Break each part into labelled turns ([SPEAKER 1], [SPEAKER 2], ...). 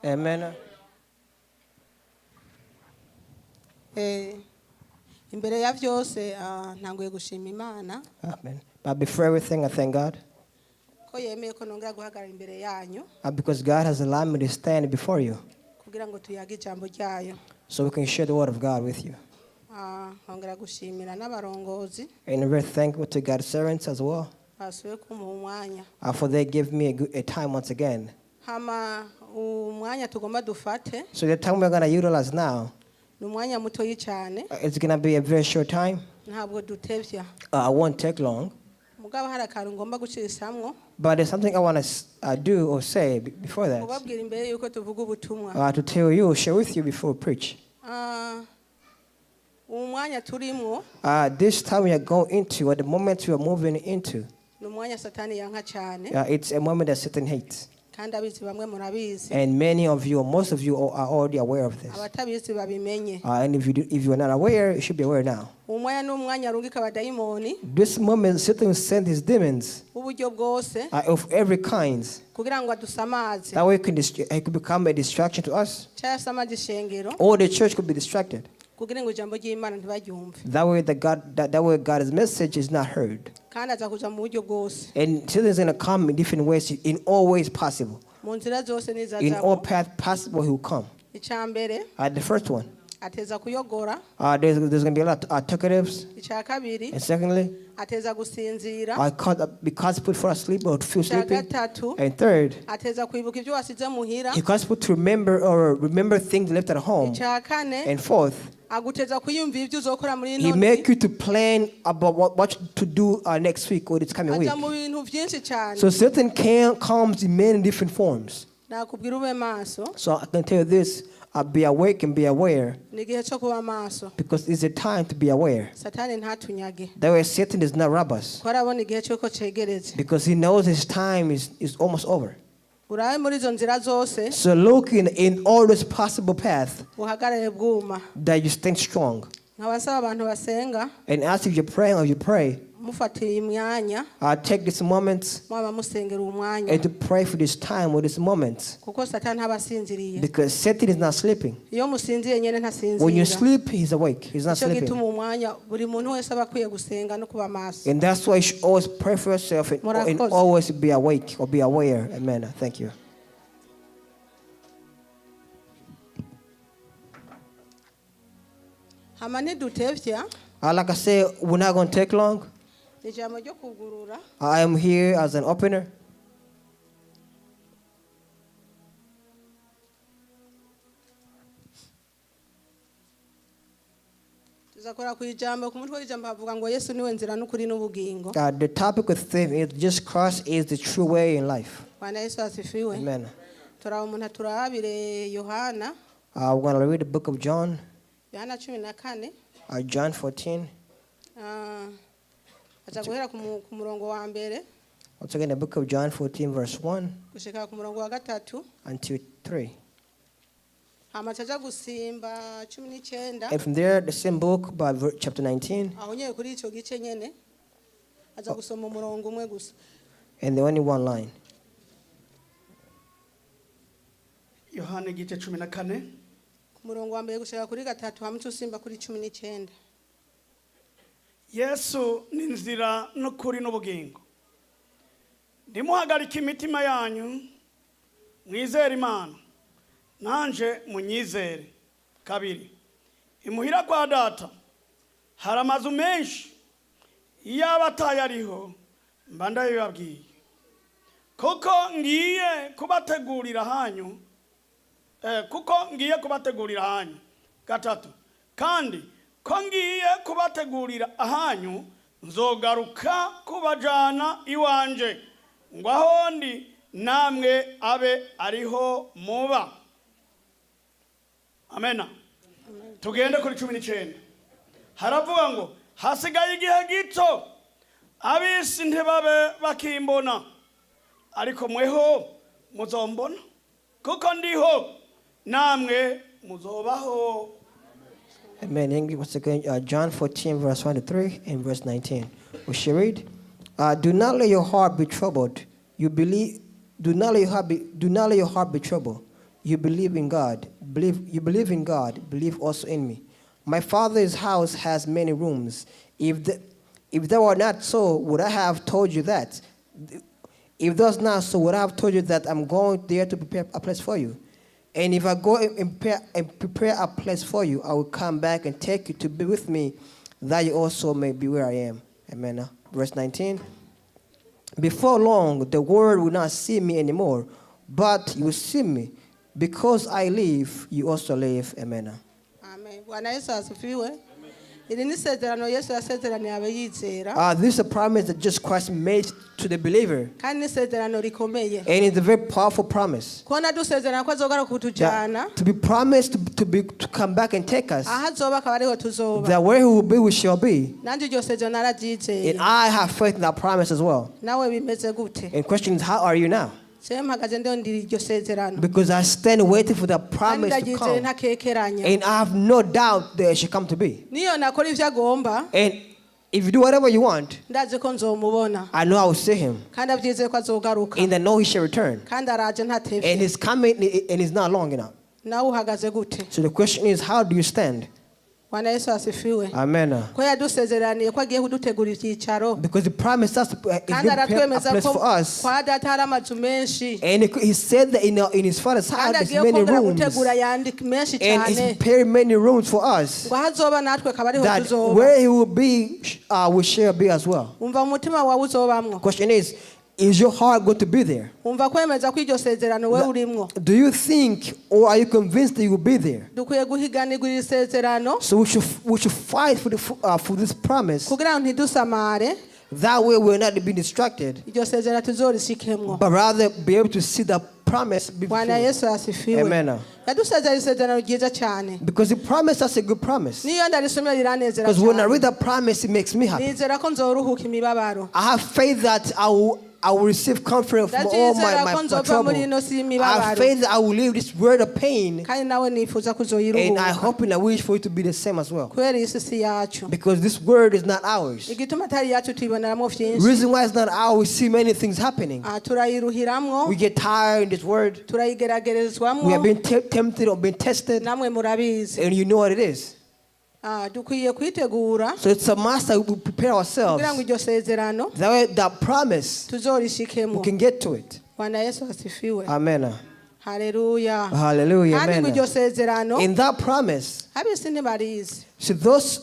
[SPEAKER 1] Amen.
[SPEAKER 2] Imbere ya byose ntanguye gushima Imana
[SPEAKER 1] Amen. But before everything, I thank God.
[SPEAKER 2] ko yemeye ko nongera guhagarara imbere yanyu
[SPEAKER 1] Because God has allowed me to stand before you
[SPEAKER 2] kugira ngo tuyage ijambo ryayo.
[SPEAKER 1] so we can share the word of God with you.
[SPEAKER 2] Nkongera gushimira n'abarongozi
[SPEAKER 1] And we're thankful to God's servants as well.
[SPEAKER 2] basuye kumuha umwanya.
[SPEAKER 1] For they give me a time once again.
[SPEAKER 2] Hama umwanya tugomba dufate
[SPEAKER 1] So the time we're going to utilize now,
[SPEAKER 2] ni umwanya mutoyi cyane
[SPEAKER 1] it's going to be a very short time.
[SPEAKER 2] ntabwo dutevya.
[SPEAKER 1] I won't take long.
[SPEAKER 2] Mugabo hari akantu ngomba gucisamwo
[SPEAKER 1] But there's something I want to do or say before that.
[SPEAKER 2] kubabwira imbere yuko tuvuga ubutumwa.
[SPEAKER 1] To tell you, share with you before we preach.
[SPEAKER 2] Umwanya turimwo
[SPEAKER 1] This time we are going into, or the moment we are moving into,
[SPEAKER 2] ni umwanya Satani yanka cyane
[SPEAKER 1] it's a moment that Satan hates.
[SPEAKER 2] kandi abizi bamwe murabizi.
[SPEAKER 1] And many of you, or most of you, are already aware of this.
[SPEAKER 2] Abatabizi babimenye.
[SPEAKER 1] And if you are not aware, you should be aware now.
[SPEAKER 2] Umwanya ni umwanya arungika abadayimoni
[SPEAKER 1] This moment, Satan will send his demons
[SPEAKER 2] uburyo bwose
[SPEAKER 1] of every kind.
[SPEAKER 2] kugira ngo adusamaze.
[SPEAKER 1] That way, it could become a distraction to us,
[SPEAKER 2] cyangwa samaje ishengero
[SPEAKER 1] or the church could be distracted.
[SPEAKER 2] kugira ngo ijambo ry'Imana ntibaryumve.
[SPEAKER 1] That way, God's message is not heard.
[SPEAKER 2] Kandi aza kuja mu buryo bwose.
[SPEAKER 1] And Satan is going to come in different ways, in all ways possible.
[SPEAKER 2] Mu nzira zose
[SPEAKER 1] In all
[SPEAKER 2] nizazamo.
[SPEAKER 1] paths possible, he will come.
[SPEAKER 2] Icyambere
[SPEAKER 1] The first one,
[SPEAKER 2] ateza kuyogora.
[SPEAKER 1] there's going to be a lot of talkatives.
[SPEAKER 2] Icya kabiri
[SPEAKER 1] And secondly,
[SPEAKER 2] ateza gusinzira.
[SPEAKER 1] because put for sleep or to feel
[SPEAKER 2] Icya
[SPEAKER 1] sleepy.
[SPEAKER 2] gatatu
[SPEAKER 1] And third,
[SPEAKER 2] ateza kwibuka ibyo wasize muhira.
[SPEAKER 1] he causes people to remember things left at home.
[SPEAKER 2] Icya kane
[SPEAKER 1] And fourth,
[SPEAKER 2] aguteza kwiyumvira ibyo uzokora muri
[SPEAKER 1] he
[SPEAKER 2] none.
[SPEAKER 1] make you to plan about what to do next week or this coming week.
[SPEAKER 2] Aja mu bintu byinshi cyane.
[SPEAKER 1] So Satan comes in many different forms.
[SPEAKER 2] Nakubwira ube maso.
[SPEAKER 1] So I can tell you this, be awake and be aware,
[SPEAKER 2] Ni igihe cyo kuba maso.
[SPEAKER 1] because it's a time to be aware.
[SPEAKER 2] Satani ntatunyage.
[SPEAKER 1] That way Satan does not rob us,
[SPEAKER 2] Ko arabona igihe cyo ko cegereze.
[SPEAKER 1] because he knows his time is almost over.
[SPEAKER 2] Urabe muri izo nzira zose
[SPEAKER 1] So looking in all those possible paths,
[SPEAKER 2] uhagarare bwuma.
[SPEAKER 1] that you stand strong.
[SPEAKER 2] Nkabasaba abantu basenga
[SPEAKER 1] And as if you're praying or you pray,
[SPEAKER 2] mufatiye imyanya
[SPEAKER 1] take this moment
[SPEAKER 2] mwaba musengera umwanya
[SPEAKER 1] and to pray for this time or this moment.
[SPEAKER 2] kuko Satani ntabasinziriye.
[SPEAKER 1] Because Satan is not sleeping.
[SPEAKER 2] Iyo musinziye nyene
[SPEAKER 1] When you
[SPEAKER 2] ntasinzira.
[SPEAKER 1] sleep, he's awake. He's not
[SPEAKER 2] Cyo
[SPEAKER 1] sleeping.
[SPEAKER 2] gituma umwanya buri muntu wese aba akwiye gusenga no kuba maso.
[SPEAKER 1] And that's why you should always pray for yourself and
[SPEAKER 2] Murakoze.
[SPEAKER 1] always be awake or be aware. Amen. Thank you.
[SPEAKER 2] Hama ntidutevya
[SPEAKER 1] Like I said, we're not going to take long.
[SPEAKER 2] ni ijambo ryo kugurura.
[SPEAKER 1] I am here as an opener.
[SPEAKER 2] Tuzakora ku ijambo ku mutwe w'ijambo havuga ngo Yesu niwe nzira n'ukuri n'ubugingo.
[SPEAKER 1] The topic of theme is just Christ is the true way in life.
[SPEAKER 2] Bwana Yesu asifiwe.
[SPEAKER 1] Amen.
[SPEAKER 2] Turaba umuntu aturabire Yohana.
[SPEAKER 1] We're going to read the book of John,
[SPEAKER 2] Yohana 14.
[SPEAKER 1] John 14.
[SPEAKER 2] Aza guhera ku murongo wa mbere
[SPEAKER 1] Once again, the book of John 14, verse 1
[SPEAKER 2] gushika ku murongo wa gatatu.
[SPEAKER 1] until 3.
[SPEAKER 2] Hama aza gusimba 19.
[SPEAKER 1] And from there, the same book, by chapter 19,
[SPEAKER 2] Aho nyeye kuri ico gice nyene aza gusoma umurongo umwe gusa.
[SPEAKER 1] and the only one line.
[SPEAKER 3] Yohana igice 14
[SPEAKER 2] Ku murongo wa mbere gushika kuri gatatu hamwe usimba kuri 19.
[SPEAKER 3] Yesu ni nzira n'ukuri n'ubugingo. Ndimuhagarika imitima yanyu mwizere Imana nanje munyizere. Kabiri, imuhira kwa data hari amazu menshi, iyaba atayariho mba ndabibabwiye. Kuko ngiye kubategurira hanyu. Gatatu, kandi ko ngiye kubategurira ahanyu nzogaruka kubajana iwanje ngo aho ndi namwe abe ariho muba. Amena. Tugende kuri 19. Haravuga ngo hasigaye igihe gito abisi ntibabe bakimbona, ariko mweho muzombona kuko ndiho namwe muzobaho.
[SPEAKER 1] Amen. Once again, John 14, verse 1 to 3 and verse 19. We shall read. Do not let your heart be troubled. Do not let your heart be troubled. you believe in God. You believe in God. Believe also in me. My Father's house has many rooms. If that were not so, would I have told you that? If that was not so, would I have told you that I'm going there to prepare a place for you? And if I go and prepare a place for you, I will come back and take you to be with me, that you also may be where I am. Amen. Verse 19. Before long, the world will not see me anymore, but you will see me. Because I live, you also live. Amen.
[SPEAKER 2] Amen. Bwana Yesu asifiwe. Iri ni isezerano Yesu yasezeraniye abayizera.
[SPEAKER 1] This is a promise that Jesus Christ made to the believer.
[SPEAKER 2] Kandi ni isezerano rikomeye.
[SPEAKER 1] And it's a very powerful promise.
[SPEAKER 2] Kona dusezerana ko azogaruka kutujana.
[SPEAKER 1] To be promised to come back and take us.
[SPEAKER 2] Aha azoba akaba ariho tuzoba.
[SPEAKER 1] That where he will be, we shall be.
[SPEAKER 2] Nanje iryo sezerano nararyizeye.
[SPEAKER 1] And I have faith in that promise as well.
[SPEAKER 2] Nawe bimeze gute?
[SPEAKER 1] And the question is, how are you now? Because I stand waiting for the promise to come. And I have no doubt that it shall come to be. And if you do whatever you want, I know I will see him. And I know he shall return. And he's coming and he's not long enough. So the question is, how do you stand? Amen. Because the promise us to prepare a place for us. And he said that in his Father's house there's many rooms. And he's preparing many rooms for us. That where he will be, we shall be as well. The question is your heart going to be there? Do you think or are you convinced that you will be there? So we should fight for this promise. That way we will not be distracted, but rather be able to see the promise before. Amen. Because the promise is a good promise. Because when I read the promise, it makes me happy. I have faith that I will receive comfort from all my trouble. I have faith that I will leave this world of pain. And I hope and I wish for it to be the same as well. Because this world is not ours. The reason why it's not ours, we see many things happening. We get tired in this world. We have been tempted or been tested. And you know what it is. So it's a must that we prepare ourselves. That way, that promise, we can get to it. Amen.
[SPEAKER 2] Hallelujah.
[SPEAKER 1] Hallelujah. Amen. In that promise, so those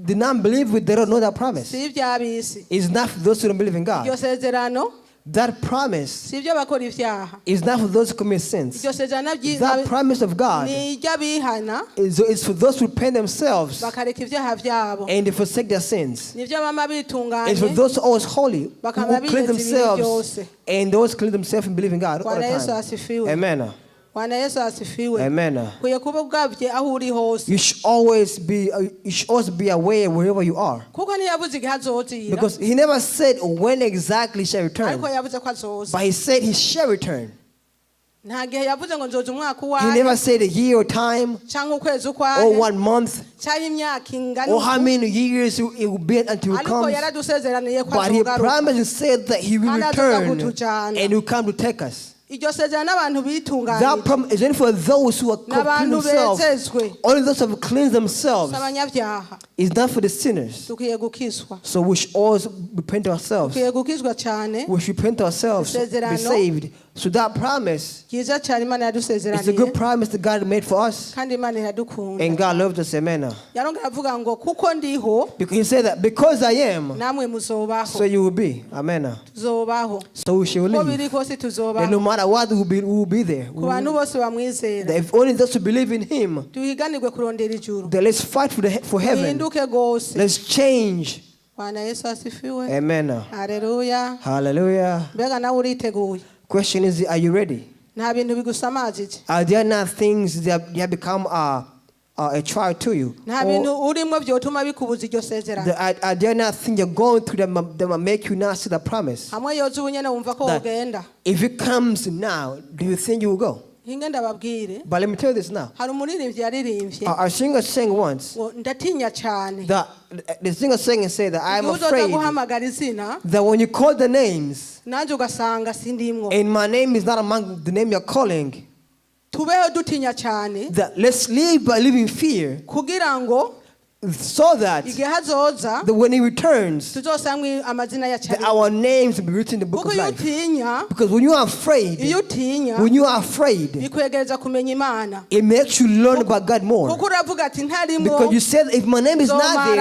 [SPEAKER 1] did not believe with, they don't know that promise. It's not for those who don't believe in God. That promise is not for those who commit sins. That promise of God is for those who repent themselves and they forsake their sins. It's for those who are always holy, who clean themselves, and those clean themselves and believe in God all the time. Amen. Amen. You should always be aware wherever you are. Because he never said when exactly he shall return, but he said he shall return. He never said a year or time, or 1 month, or how many years it will be until he comes. But he promised and said that he will return and he will come to take us. That promise is only for those who are clean themselves. Only those who have cleansed themselves. It's not for the sinners. So we should always repent ourselves. We should repent ourselves to be saved. So that promise is a good promise that God made for us. And God loved us. Amen. Because he said that because I am, so you will be. Amen. So we shall live. And no matter what, we will be there. If only those who believe in him, then let's fight for heaven. Let's change. Amen.
[SPEAKER 2] Hallelujah.
[SPEAKER 1] Hallelujah. Question is, are you ready? Are there not things that have become a trial to you? Are there not things you're going through that will make you not see the promise? That if it comes now, do you think you will go? But let me tell you this now. Our singer sang once. The singer sang and said that I am afraid that when you call the names and my name is not among the name you're calling, that let's live by living fear, so that when he returns, that our names will be written in the book of life. Because when you are afraid, it makes you learn about God more. Because you said, if my name is not there,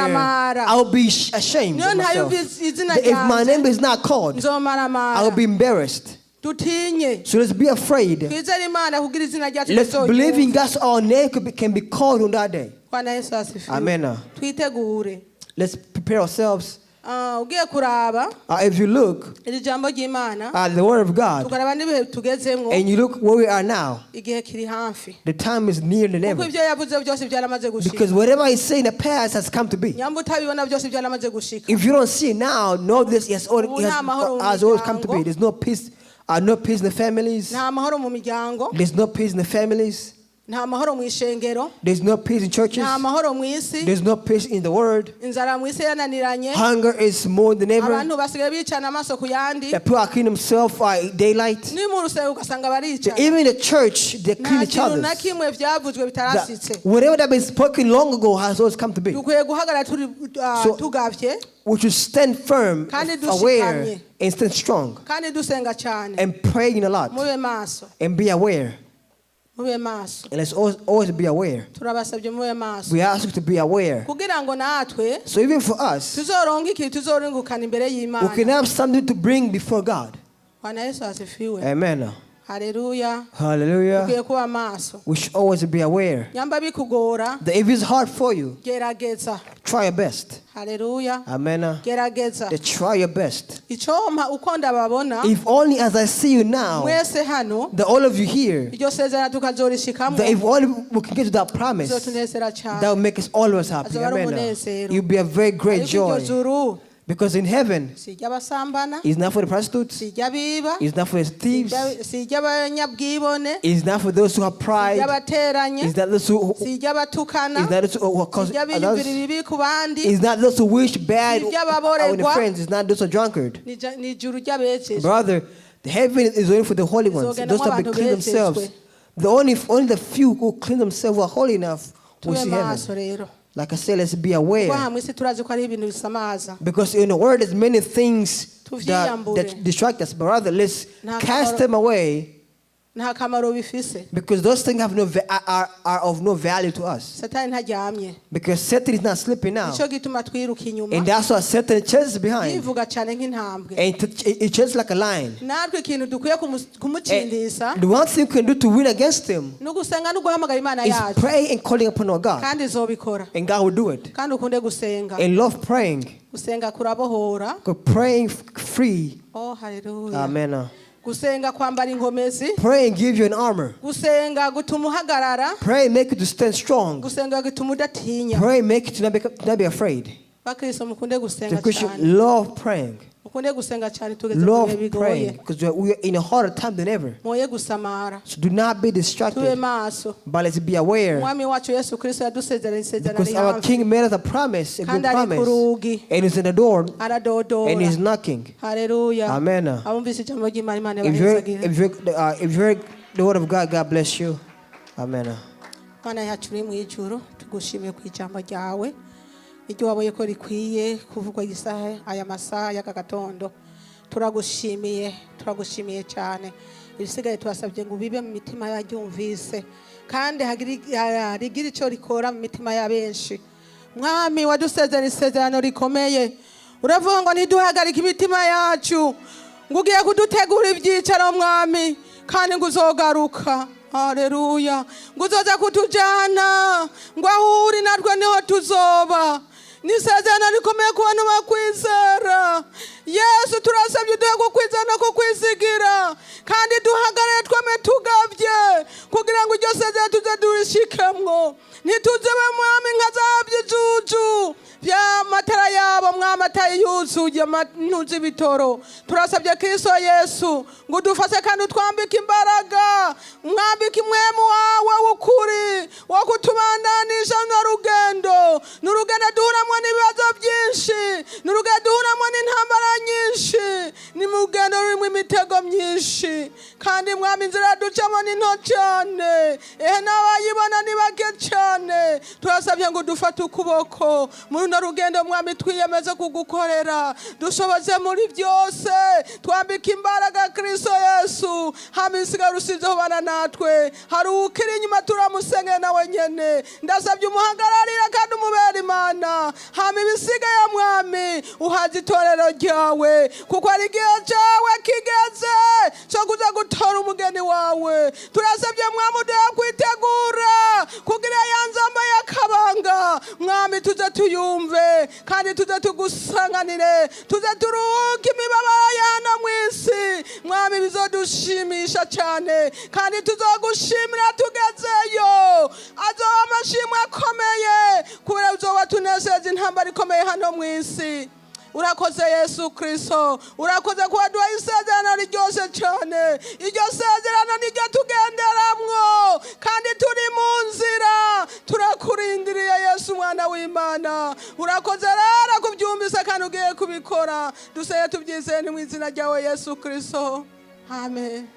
[SPEAKER 1] I'll be ashamed of myself. If my name is not called, I'll be embarrassed. So let's be afraid. Let's believe in God so our name can be called on that day. Amen. Let's prepare ourselves. If you look at the Word of God and you look where we are now, the time is nearer than ever. Because whatever He said in the past has come to be. If you don't see it now, know this has always come to be. There's no peace. No peace in the families. There's no peace in the families. There's no peace in churches. There's no peace in the world. Hunger is more than ever. The people are killing themselves by daylight. Even in the church, they kill each other. Whatever that has been spoken long ago has always come to be. So we should stand firm, aware, and stand strong, and praying a lot, and be aware. And let's always be aware. We ask you to be aware. So even for us, we can have something to bring before God. Amen. Hallelujah. Hallelujah. We should always be aware that if it's hard for you, try your best. Hallelujah. Amen. Try your best. If only as I see you now, that all of you here, that if only we can get to that promise, that will make us always happy. Amen. You'll be a very great joy. Because in heaven, it's not for the prostitutes, it's not for the thieves, it's not for those who have pride, it's not those who cause others, it's not those who wish bad on their friends, it's not those who are drunkard. Brother, the heaven is only for the holy ones, those that have clean themselves. Only the few who clean themselves are holy enough will see heaven. Like I said, let's be aware. Because in the world, there's many things that distract us. But rather, let's cast them away. Because those things are of no value to us. Because Satan is not sleeping now. And that's why Satan chases behind. And it chases like a lion. And the one thing you can do to win against him is pray and calling upon our God. And God will do it. And love praying. Because praying free. Oh, hallelujah. Amen. Pray and give you an armor. Pray and make you to stand strong. Pray and make you to not be afraid. The Christian love praying. Love praying. Because we are in a harder time than ever. So do not be distracted. But let's be aware. Because our King made us a promise, a good promise. And he's in the door. And he's knocking. Hallelujah. Amen. If you heard the word of God, God bless you. Amen.
[SPEAKER 2] Icyo waboye ko rikwiye kuvugwa isaha aya masaha y'akagatondo turagushimiye cyane ibisigaye twasabye ngo bibe mu mitima yabyumvise kandi hagira icyo rikora mu mitima y'abenshi mwami wadusezerana isezerano rikomeye uravuga ngo ntiduhagarike imitima yacu ngo ugiye kudutegura ibyicaro mwami kandi ngo uzogaruka. Haleluya. Ngo uzoza kutujana ngo aho uri natwe niho tuzoba. Nisezerano rikomeye ku bantu bakwizera. Yesu turasabye uduhe kukwizera no kukwizigira kandi duhagarare twame tugavye kugira ngo iryo sezerano tuze durishikemwo. Ntituzibe mwami nka zabyijuju vya matara yabo mwami atayuzuye ntuzi bitoro. Turasabye Kristo Yesu ngo dufase kandi utwambike imbaraga mwambike mwemu wawe ukuri wo kutubandanisha n'urugendo duhuramo n'ibibazo byinshi n'urugendo duhuramo n'intambara nyinshi ni mu rugendo rurimo imitego myinshi kandi mwami inzira ducamo ni nto cyane n'abayibona ni bake cyane turasabye ngo dufate ukuboko muri runo rugendo mwami twiyemeze kugukorera dushoboze muri byose twambika imbaraga Kristo Yesu hamisiga rusizeho bana natwe hari ukiri inyuma turamusenge nawe nyene ndasabye umuhagararira kandi umubera Imana hama ibisiga ya mwami uhaze itorero ryawe kuko ari igihe cyawe kigeze cyo kuza gutora umugeni wawe turasabye mwami uduhe kwitegura kugira yanzamba y'akabanga mwami tuze tuyumve kandi tuze tugusanganire tuze turuhuke imibabaro ya hano mu isi mwami bizodushimisha cyane kandi tuzogushimira tugezeyo azoba amashimwe akomeye kubera uzoba tunesheje intambara ikomeye hano mu isi urakoze Yesu Kristo urakoze kuba duha isezerano ryose cyane iryo sezerano niryo tugenderamwo kandi turi mu nzira turakurindiriye Yesu mwana w'Imana urakoze rero kubyumvise kandi ugiye kubikora duseye tubyizeye mu izina ryawe Yesu Kristo amen.